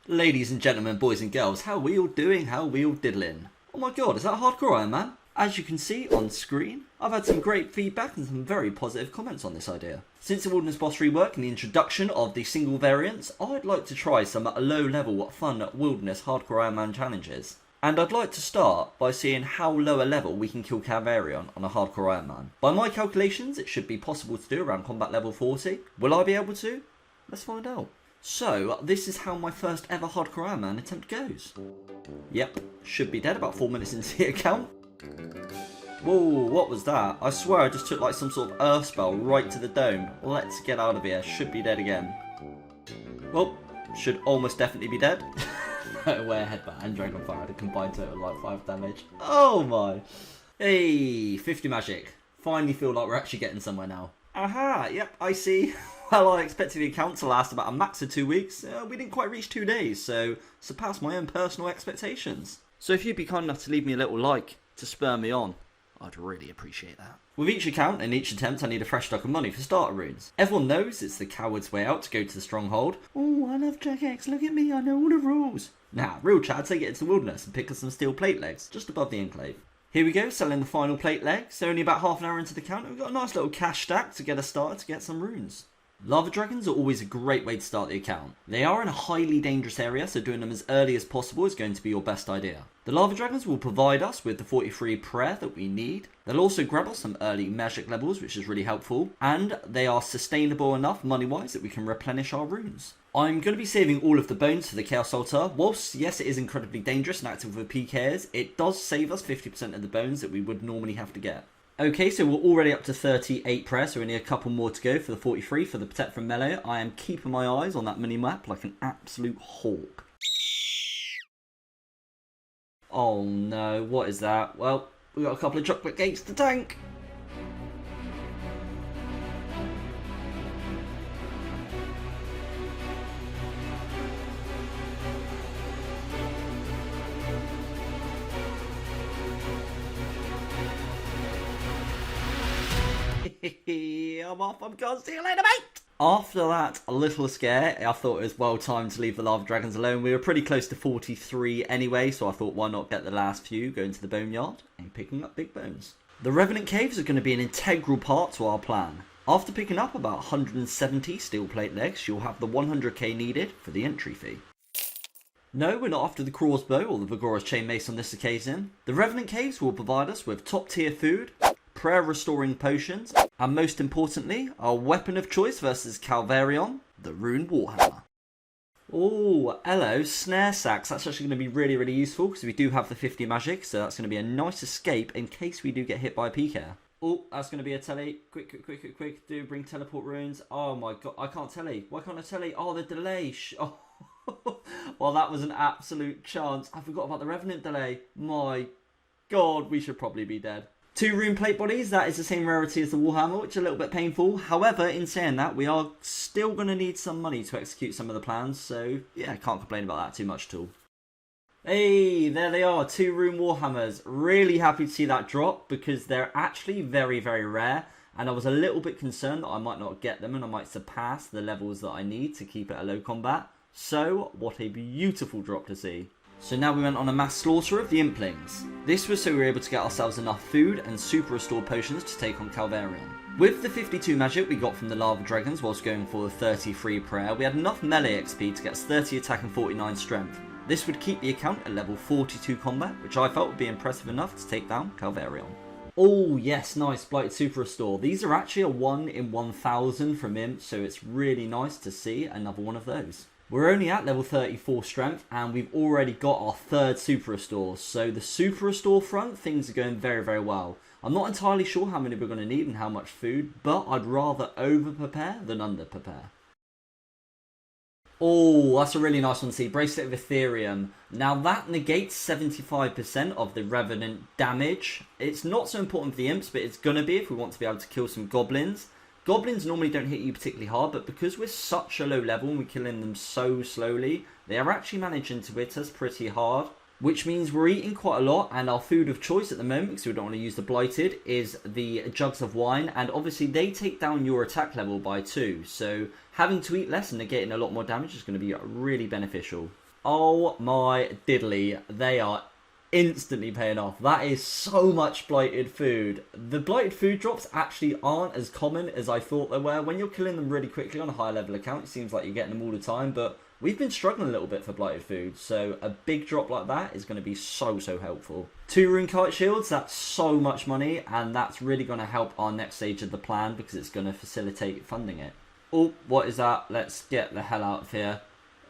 Ladies and gentlemen, boys and girls, how are we all doing? How are we all diddling? Oh my god, is that Hardcore Iron Man? As you can see on screen, I've had some great feedback and some very positive comments on this idea. Since the Wilderness Boss rework and the introduction of the single variants, I'd like to try some low-level fun Wilderness Hardcore Iron Man challenges. And I'd like to start by seeing how low a level we can kill Calvarion on a Hardcore Iron Man. By my calculations, it should be possible to do around combat level 40. Will I be able to? Let's find out. So, this is how my first ever Hardcore Iron Man attempt goes. Yep, should be dead about 4 minutes into the account. Whoa, what was that? I swear I just took like some sort of earth spell right to the dome. Let's get out of here, should be dead again. Well, should almost definitely be dead. Where headbutt and Dragon Fire had a combined total of like 5 damage. Oh my. Hey, 50 magic. Finally feel like we're actually getting somewhere now. Aha, yep, I see. Well, I expected the account to last about a max of 2 weeks. We didn't quite reach 2 days, so surpassed my own personal expectations. So if you'd be kind enough to leave me a little like to spur me on, I'd really appreciate that. With each account and each attempt, I need a fresh stock of money for starter runes. Everyone knows it's the coward's way out to go to the stronghold. Oh, I love Jack X, look at me, I know all the rules. Nah, real Chad, take it into the wilderness and pick up some steel plate legs, just above the enclave. Here we go, selling the final plate leg. So only about half an hour into the count, we've got a nice little cash stack to get us started to get some runes. Lava dragons are always a great way to start the account. They are in a highly dangerous area, so doing them as early as possible is going to be your best idea. The lava dragons will provide us with the 43 prayer that we need. They'll also grab us some early magic levels, which is really helpful. And they are sustainable enough money-wise that we can replenish our runes. I'm going to be saving all of the bones for the Chaos Altar. Whilst, yes, it is incredibly dangerous and active with PKs, it does save us 50% of the bones that we would normally have to get. Okay, so we're already up to 38 prayer, so we need a couple more to go for the 43 for the Protect from Melee. I am keeping my eyes on that mini-map like an absolute hawk. Oh no, what is that? Well, we got a couple of chocolate gates to tank. I'm off, I'm gone, see you later, mate! After that a little scare, I thought it was well timed to leave the lava dragons alone. We were pretty close to 43 anyway, so I thought why not get the last few, going to the Boneyard and picking up big bones. The Revenant Caves are going to be an integral part to our plan. After picking up about 170 steel plate legs, you'll have the 100k needed for the entry fee. No, we're not after the crossbow or the Vigorous chain mace on this occasion. The Revenant Caves will provide us with top tier food, prayer restoring potions, and most importantly, our weapon of choice versus Calvarion, the Rune Warhammer. Oh, hello, snare sacks. That's actually going to be really, really useful because we do have the 50 magic, so that's going to be a nice escape in case we do get hit by a PK. Oh, that's going to be a telly. Quick. Do bring teleport runes. Oh my god, I can't telly. Why can't I telly? Oh, the delay. Oh. Well, that was an absolute chance. I forgot about the Revenant delay. My god, we should probably be dead. 2 rune plate bodies, that is the same rarity as the Warhammer, which is a little bit painful. However, in saying that, we are still going to need some money to execute some of the plans, so yeah, I can't complain about that too much at all. Hey, there they are, 2 rune Warhammers. Really happy to see that drop, because they're actually very, very rare, and I was a little bit concerned that I might not get them, and I might surpass the levels that I need to keep it a low combat. So, what a beautiful drop to see. So now we went on a mass slaughter of the Implings. This was so we were able to get ourselves enough food and super restore potions to take on Calvarion. With the 52 magic we got from the Lava Dragons whilst going for the 33 prayer, we had enough melee XP to get us 30 attack and 49 strength. This would keep the account at level 42 combat, which I felt would be impressive enough to take down Calvarion. Oh yes, nice, Blighted Super Restore. These are actually a 1 in 1000 from Imp, so it's really nice to see another one of those. We're only at level 34 strength and we've already got our 3rd Super Restore. So the Super Restore front, things are going very, very well. I'm not entirely sure how many we're going to need and how much food, but I'd rather over-prepare than under-prepare. Oh, that's a really nice one to see. Bracelet of Ethereum. Now that negates 75% of the Revenant damage. It's not so important for the Imps, but it's going to be if we want to be able to kill some Goblins. Goblins normally don't hit you particularly hard, but because we're such a low level and we're killing them so slowly, they are actually managing to hit us pretty hard. Which means we're eating quite a lot, and our food of choice at the moment, because we don't want to use the Blighted, is the Jugs of Wine, and obviously they take down your attack level by 2, so having to eat less and negating a lot more damage is going to be really beneficial. Oh my diddly, they are instantly paying off. That is so much blighted food. The blighted food drops actually aren't as common as I thought they were. When you're killing them really quickly on a high level account, it seems like you're getting them all the time, but we've been struggling a little bit for blighted food, so a big drop like that is going to be so helpful. 2 rune kite shields, that's so much money, and that's really going to help our next stage of the plan because it's going to facilitate funding it. Oh, what is that? Let's get the hell out of here.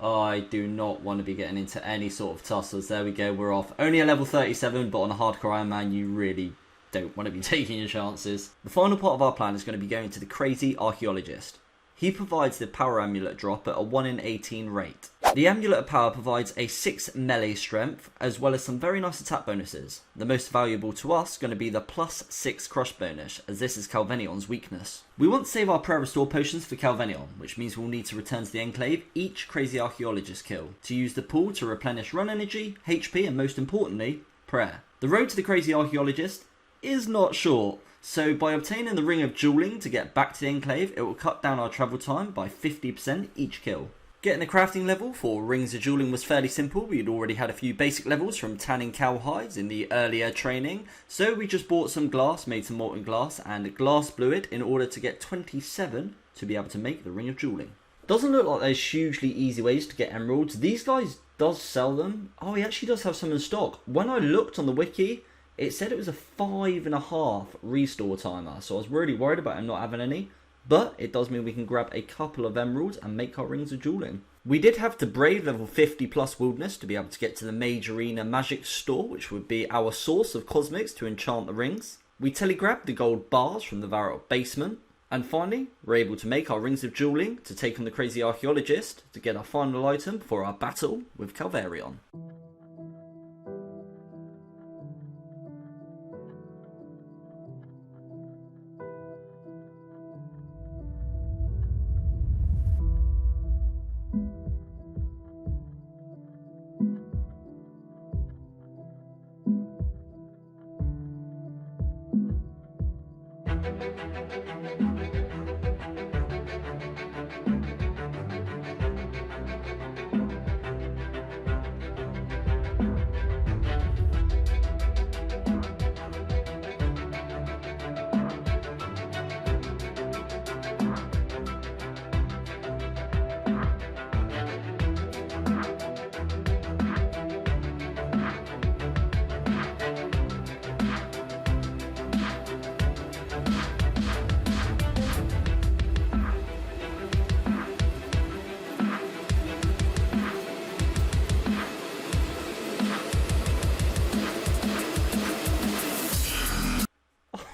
I do not want to be getting into any sort of tussles. There we go, we're off. Only a level 37, but on a hardcore Iron Man, you really don't want to be taking your chances. The final part of our plan is going to be going to the crazy archaeologist. He provides the power amulet drop at a 1 in 18 rate. The amulet of power provides a 6 melee strength, as well as some very nice attack bonuses. The most valuable to us is going to be the +6 crush bonus, as this is Calvenion's weakness. We want to save our prayer restore potions for Calvenion, which means we'll need to return to the Enclave each crazy archaeologist kill, to use the pool to replenish run energy, HP, and most importantly, prayer. The road to the crazy archaeologist is not short. So by obtaining the Ring of Dueling to get back to the Enclave, it will cut down our travel time by 50% each kill. Getting the crafting level for Rings of Dueling was fairly simple. We'd already had a few basic levels from tanning cow hides in the earlier training. So we just bought some glass, made some molten glass, and glass blew it in order to get 27 to be able to make the Ring of Dueling. Doesn't look like there's hugely easy ways to get emeralds. These guys does sell them. Oh, he actually does have some in stock. When I looked on the wiki, it said it was a 5.5 restore timer, so I was really worried about him not having any. But it does mean we can grab a couple of emeralds and make our Rings of Dueling. We did have to brave level 50 plus wilderness to be able to get to the Mage Arena magic store, which would be our source of cosmics to enchant the rings. We telegrabbed the gold bars from the Varrock basement. And finally, we're able to make our Rings of Dueling to take on the crazy archaeologist to get our final item for our battle with Calverion.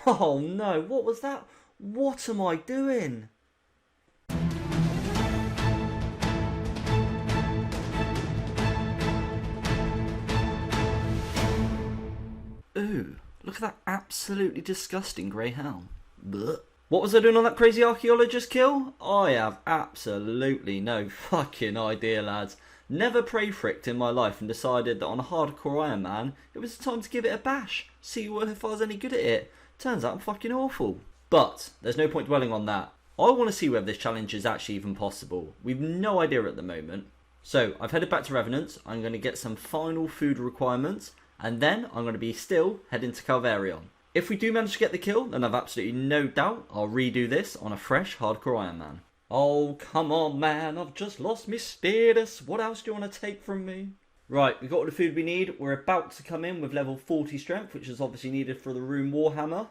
Oh no, what was that? What am I doing? Ooh, look at that absolutely disgusting grey helm. Blech. What was I doing on that crazy archaeologist kill? I have absolutely no fucking idea, lads. Never prey fricked in my life and decided that on a hardcore Iron Man, it was time to give it a bash. See if I was any good at it. Turns out I'm fucking awful. But there's no point dwelling on that. I want to see whether this challenge is actually even possible. We've no idea at the moment. So I've headed back to Revenant. I'm going to get some final food requirements. And then I'm going to be still heading to Calverion. If we do manage to get the kill, then I've absolutely no doubt I'll redo this on a fresh hardcore Iron Man. Oh, come on, man. I've just lost my status. What else do you want to take from me? Right, we've got all the food we need. We're about to come in with level 40 strength, which is obviously needed for the Rune Warhammer.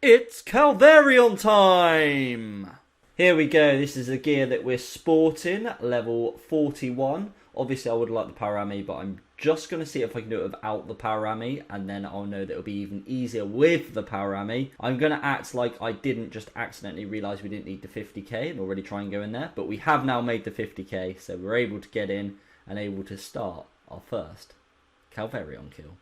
It's Calverion time! Here we go. This is the gear that we're sporting, level 41. Obviously, I would like the Parami, but I'm just going to see if I can do it without the Parami, and then I'll know that it'll be even easier with the Parami. I'm going to act like I didn't just accidentally realise we didn't need the 50k and already try and go in there, but we have now made the 50k, so we're able to get in and able to start our first Calverion kill.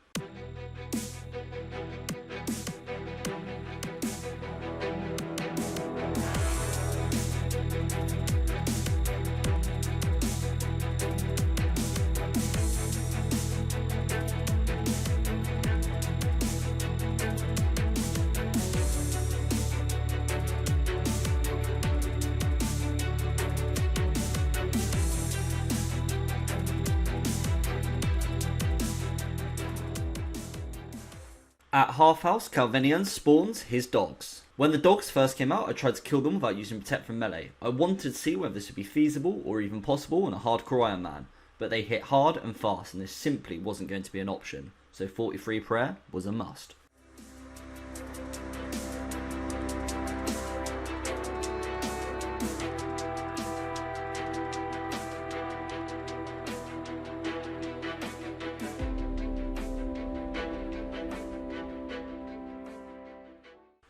At Half House, Calvinian spawns his dogs. When the dogs first came out, I tried to kill them without using Protect from melee. I wanted to see whether this would be feasible or even possible on a hardcore Iron Man, but they hit hard and fast and this simply wasn't going to be an option, so 43 prayer was a must.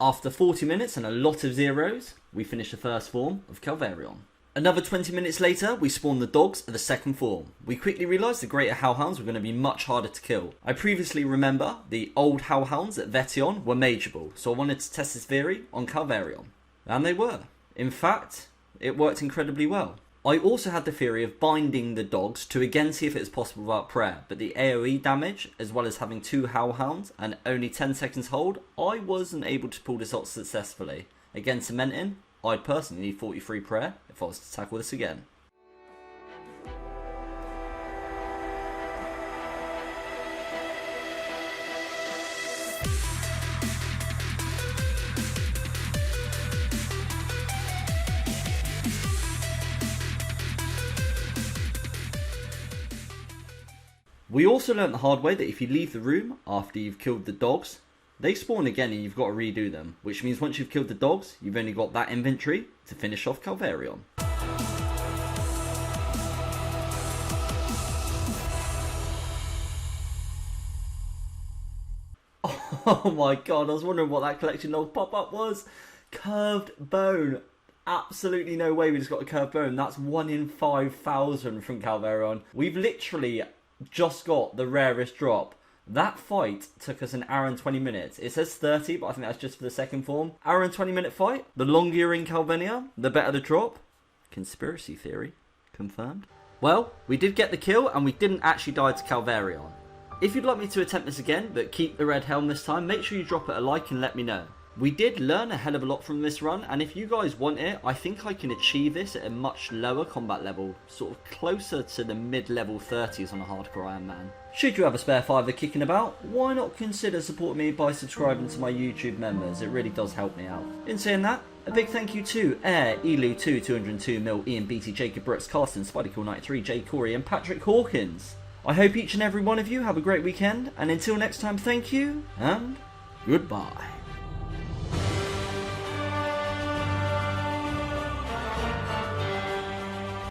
After 40 minutes and a lot of zeros, we finished the first form of Calvarion. Another 20 minutes later, we spawned the dogs of the second form. We quickly realised the greater Hellhounds were going to be much harder to kill. I previously remember the old Hellhounds at Vetion were mageable, so I wanted to test this theory on Calvarion. And they were. In fact, it worked incredibly well. I also had the theory of binding the dogs to again see if it was possible without prayer, but the AoE damage, as well as having 2 Hellhounds and only 10 seconds hold, I wasn't able to pull this off successfully. Again, cementing, I'd personally need 43 prayer if I was to tackle this again. We also learnt the hard way that if you leave the room after you've killed the dogs, they spawn again and you've got to redo them, which means once you've killed the dogs, you've only got that inventory to finish off Calvarion. Oh my god, I was wondering what that collection log pop-up was. Curved bone. Absolutely no way we just got a curved bone. That's 1 in 5,000 from Calvarion. We've literally just got the rarest drop. That fight took us an hour and 20 minutes. It says 30, but I think that's just for the second form. Hour and 20 minute fight. The longer you're in Calvinia, the better the drop. Conspiracy theory confirmed. Well, we did get the kill and we didn't actually die to Calvarion. If you'd like me to attempt this again, but keep the red helm this time, make sure you drop it a like and let me know. We did learn a hell of a lot from this run, and if you guys want it, I think I can achieve this at a much lower combat level, sort of closer to the mid-level 30s on a hardcore Iron Man. Should you have a spare fiver kicking about, why not consider supporting me by subscribing to my YouTube members? It really does help me out. In saying that, a big thank you to Air, Elu2, 202 Mil, Ian Beatty, Jacob Brooks, Carsten, SpideyCool93, Jay Corey and Patrick Hawkins. I hope each and every one of you have a great weekend, and until next time, thank you, and goodbye.